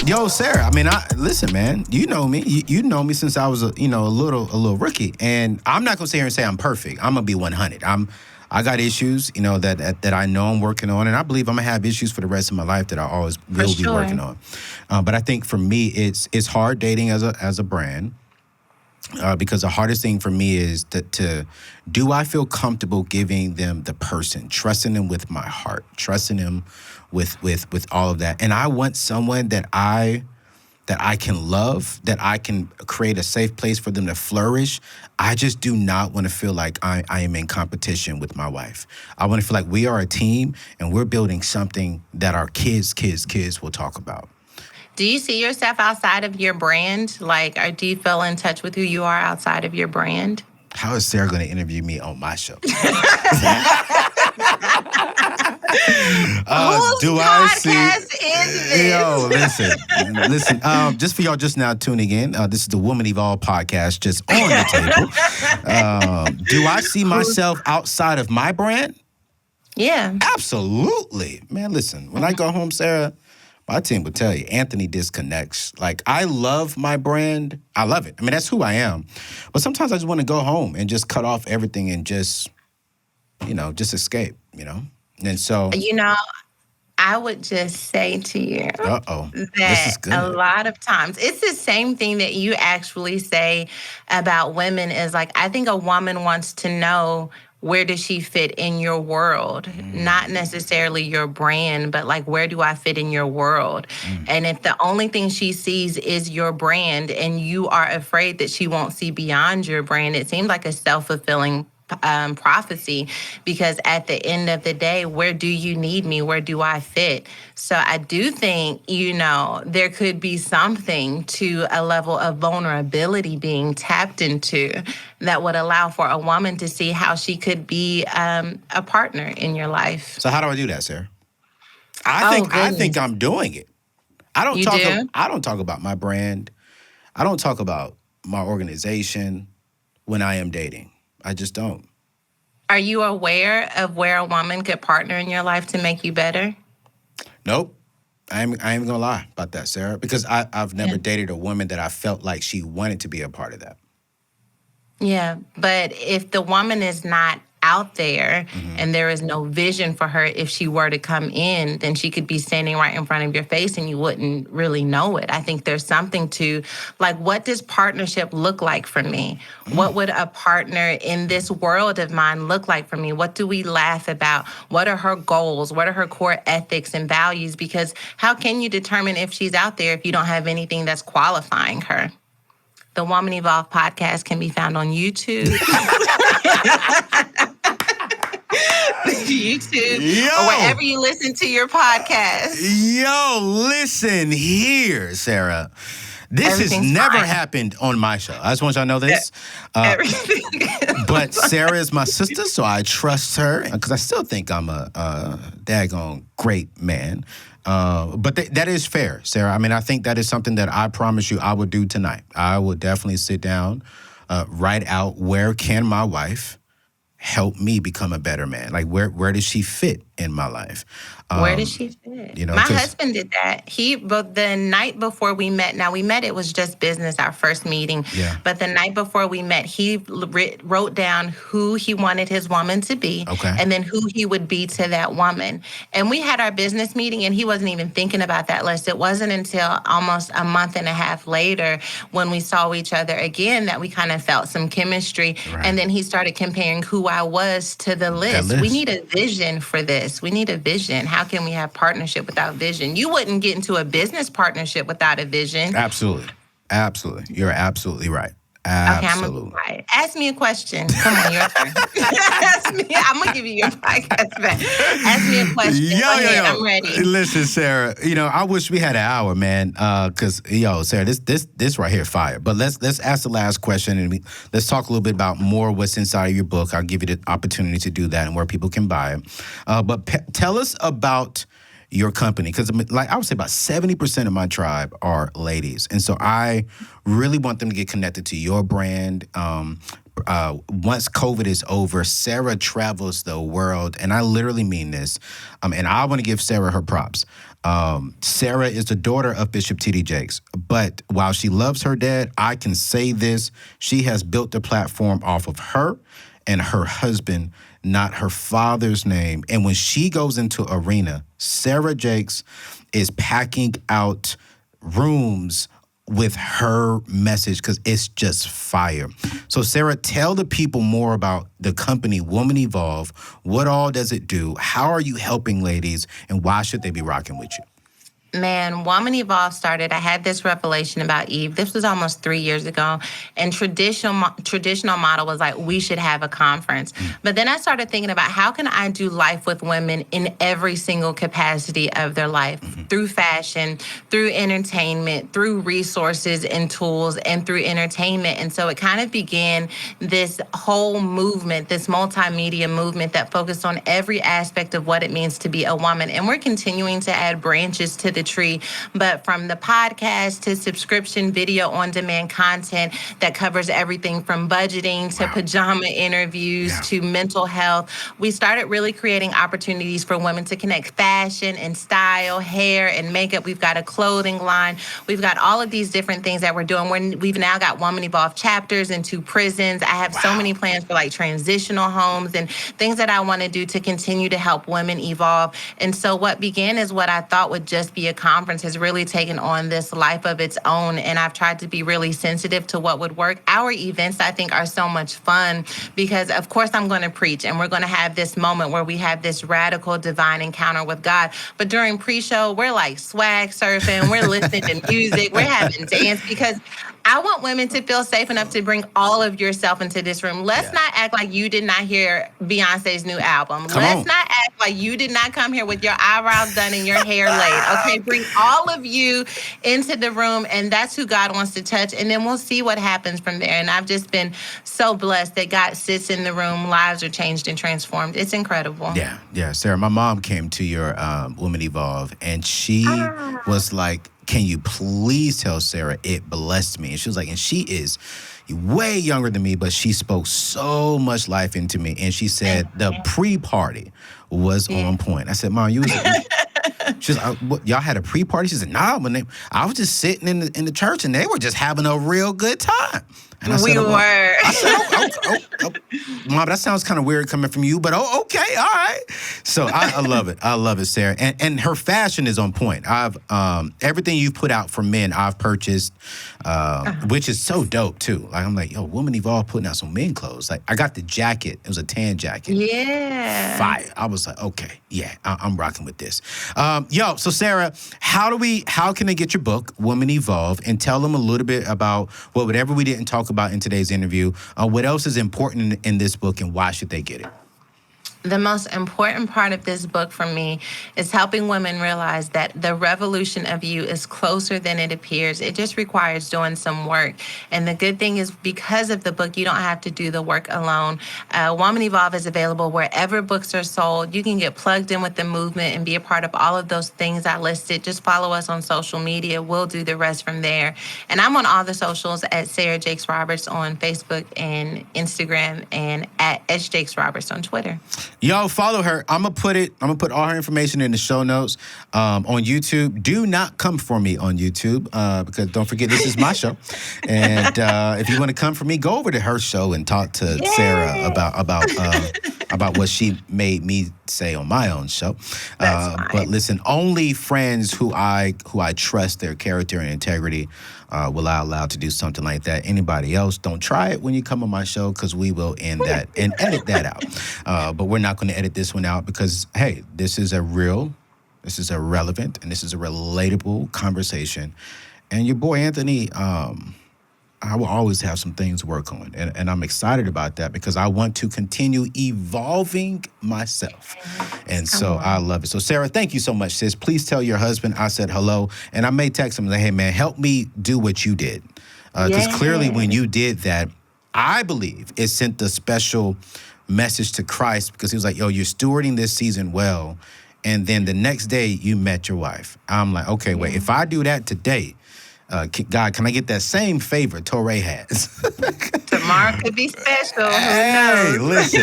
Yo, Sarah. I mean, listen, man. You know me. You know me since I was a little rookie, and I'm not gonna sit here and say I'm perfect. I'm gonna be 100. I got issues, that I know I'm working on, and I believe I'm gonna have issues for the rest of my life that I always For will be working sure. on. But I think for me, it's hard dating as a brand. Because the hardest thing for me is do I feel comfortable giving them the person, trusting them with my heart, trusting them with all of that, and I want someone that I can love, that I can create a safe place for them to flourish. I just do not want to feel like I am in competition with my wife. I want to feel like we are a team and we're building something that our kids will talk about. Do you see yourself outside of your brand? Like, or do you feel in touch with who you are outside of your brand? How is Sarah going to interview me on my show? Whose Do I see? podcast is this? Yo, listen. Just for y'all just now tuning in, this is the Woman Evolve podcast, just on the table. Do I see myself outside of my brand? Yeah. Absolutely, man. Listen, when I go home, Sarah, my team will tell you, Anthony disconnects. Like, I love my brand. I love it. I mean, that's who I am. But sometimes I just want to go home and just cut off everything and just escape, And so, I would just say to you this is that good. a lot of times it's the same thing that you actually say about women is like, I think a woman wants to know, where does she fit in your world? Not necessarily your brand, but like, where do I fit in your world? And if the only thing she sees is your brand and you are afraid that she won't see beyond your brand, it seems like a self-fulfilling prophecy, because at the end of the day, where do you need me? Where do I fit? So I do think, there could be something to a level of vulnerability being tapped into that would allow for a woman to see how she could be a partner in your life. So how do I do that, Sarah? Oh, I think goodness. I'm doing it. You do? I don't talk about my brand. I don't talk about my organization when I am dating. I just don't. Are you aware of where a woman could partner in your life to make you better? Nope. I ain't gonna lie about that, Sarah, because I've never dated a woman that I felt like she wanted to be a part of that. Yeah, but if the woman is not out there and there is no vision for her, if she were to come in, then she could be standing right in front of your face and you wouldn't really know it. I think there's something to, like, what does partnership look like for me? What would a partner in this world of mine look like for me? What do we laugh about? What are her goals? What are her core ethics and values? Because how can you determine if she's out there if you don't have anything that's qualifying her? The Woman Evolve podcast can be found on YouTube. YouTube, or wherever you listen to your podcast. Yo, listen here, Sarah. This has never happened on my show. I just want y'all to know this. But Sarah is my sister, so I trust her because I still think I'm a daggone great man. But that is fair, Sarah. I mean, I think that is something that I promise you I will do tonight. I will definitely sit down, write out where can my wife help me become a better man? Like, where does she fit in my life? Where does she fit? My husband did that. But the night before we met, it was just business, our first meeting. Yeah. But the night before we met, he wrote down who he wanted his woman to be, and then who he would be to that woman. And we had our business meeting, and he wasn't even thinking about that list. It wasn't until almost a month and a half later when we saw each other again that we kind of felt some chemistry. Right. And then he started comparing who I was to the list. We need a vision for this. We need a vision. How can we have partnership without vision? You wouldn't get into a business partnership without a vision. Absolutely. You're absolutely right. Okay, I'm gonna be quiet. Ask me a question. Come on, your turn. Ask me. I'm gonna give you your podcast back. Ask me a question. Yo, I'm ready. Listen, Sarah. I wish we had an hour, man. Because Sarah, this right here, fire. But let's ask the last question and let's talk a little bit about more what's inside of your book. I'll give you the opportunity to do that and where people can buy it. But tell us about your company, because I would say about 70% of my tribe are ladies, and so I really want them to get connected to your brand. once COVID is over, Sarah travels the world, and I literally mean this. And I want to give Sarah her props. Sarah is the daughter of Bishop T.D. Jakes, but while she loves her dad, I can say this: she has built the platform off of her and her husband, not her father's name. And when she goes into arena, Sarah Jakes is packing out rooms with her message because it's just fire. So Sarah, tell the people more about the company Woman Evolve. What all does it do? How are you helping ladies, and why should they be rocking with you? Man, Woman Evolve started. I had this revelation about Eve. This was almost 3 years ago, and traditional model was like, we should have a conference. But then I started thinking about, how can I do life with women in every single capacity of their life, through fashion, through entertainment, through resources and tools, and through entertainment. And so it kind of began this whole movement, this multimedia movement that focused on every aspect of what it means to be a woman. And we're continuing to add branches to the tree, but from the podcast to subscription video on demand content that covers everything from budgeting to pajama interviews to mental health, we started really creating opportunities for women to connect fashion and style, hair and makeup. We've got a clothing line. We've got all of these different things that we're doing. We've now got Woman Evolve chapters into prisons. I have so many plans for like transitional homes and things that I want to do to continue to help women evolve. And so what began as what I thought would just be a conference has really taken on this life of its own, and I've tried to be really sensitive to what would work. Our events, I think, are so much fun because, of course, I'm going to preach, and we're going to have this moment where we have this radical divine encounter with God. But during pre-show, we're like swag surfing, we're listening to music, we're having dance, because I want women to feel safe enough to bring all of yourself into this room. Let's not act like you did not hear Beyonce's new album. Let's not act like you did not come here with your eyebrows done and your hair laid. Okay, bring all of you into the room, and that's who God wants to touch, and then we'll see what happens from there. And I've just been so blessed that God sits in the room, lives are changed and transformed. It's incredible. Yeah, Sarah, my mom came to your Woman Evolve, and she was like, can you please tell Sarah it blessed me? And she was like, and she is way younger than me, but she spoke so much life into me. And she said the pre-party was on point. I said, Mom, you was... She's like, what, y'all had a pre-party? She said, nah, I was just sitting in the church and they were just having a real good time. And I said, I said, Mom, that sounds kind of weird coming from you, but okay, all right. So I love it. I love it, Sarah. And her fashion is on point. I've everything you've put out for men, I've purchased, which is so dope too. Like I'm like, yo, Woman Evolve putting out some men clothes. Like I got the jacket. It was a tan jacket. Yeah. Fire. I was like, okay, yeah, I'm rocking with this. So Sarah, how can they get your book, Woman Evolve, and tell them a little bit about whatever we didn't talk about in today's interview, what else is important in this book, and why should they get it? The most important part of this book for me is helping women realize that the revolution of you is closer than it appears. It just requires doing some work. And the good thing is, because of the book, you don't have to do the work alone. Woman Evolve is available wherever books are sold. You can get plugged in with the movement and be a part of all of those things I listed. Just follow us on social media. We'll do the rest from there. And I'm on all the socials at Sarah Jakes Roberts on Facebook and Instagram, and at H Jakes Roberts on Twitter. Yo, follow her. I'm gonna put all her information in the show notes on YouTube. Do not come for me on YouTube because don't forget, this is my show. And if you want to come for me, go over to her show and talk to Sarah about what she made me say on my own show. But listen, only friends who I trust their character and integrity will I allow to do something like that. Anybody else, don't try it when you come on my show, because we will end that and edit that out. But we're not going to edit this one out because, hey, this is a relevant, and this is a relatable conversation. And your boy Anthony, I will always have some things to work on. And I'm excited about that because I want to continue evolving myself. And so I love it. So Sarah, thank you so much, sis. Please tell your husband I said hello. And I may text him and say, hey, man, help me do what you did. Because clearly when you did that, I believe it sent the special message to Christ, because he was like, yo, you're stewarding this season well. And then the next day you met your wife. I'm like, okay, wait, if I do that today, God, can I get that same favor Torre has? Tomorrow could be special. Hey, Who knows?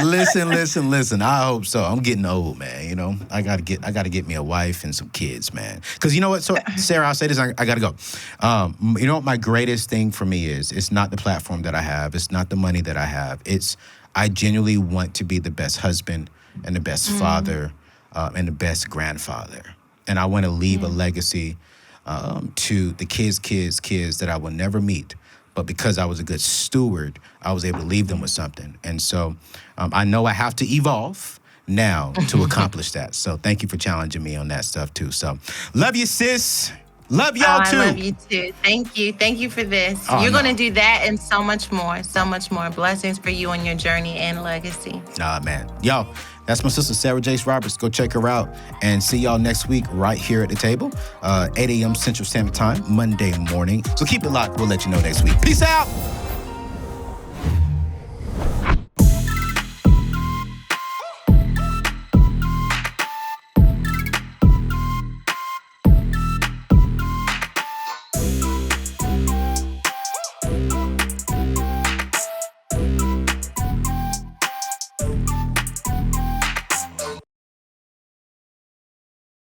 listen. I hope so. I'm getting old, man. You know, I gotta get me a wife and some kids, man. Because you know what? So, Sarah, I'll say this. I gotta go. You know what? My greatest thing for me is it's not the platform that I have. It's not the money that I have. I genuinely want to be the best husband and the best father and the best grandfather, and I want to leave a legacy to the kids that I will never meet. But because I was a good steward, I was able to leave them with something. And so I know I have to evolve now to accomplish that. So thank you for challenging me on that stuff too. So love you, sis. Love y'all too. I love you too. Thank you. Thank you for this. Oh, You're no. going to do that and so much more. So much more. Blessings for you on your journey and legacy. Man. Yo, that's my sister, Sarah Jace Roberts. Go check her out and see y'all next week right here at the table, 8 a.m. Central Standard Time, Monday morning. So keep it locked. We'll let you know next week. Peace out.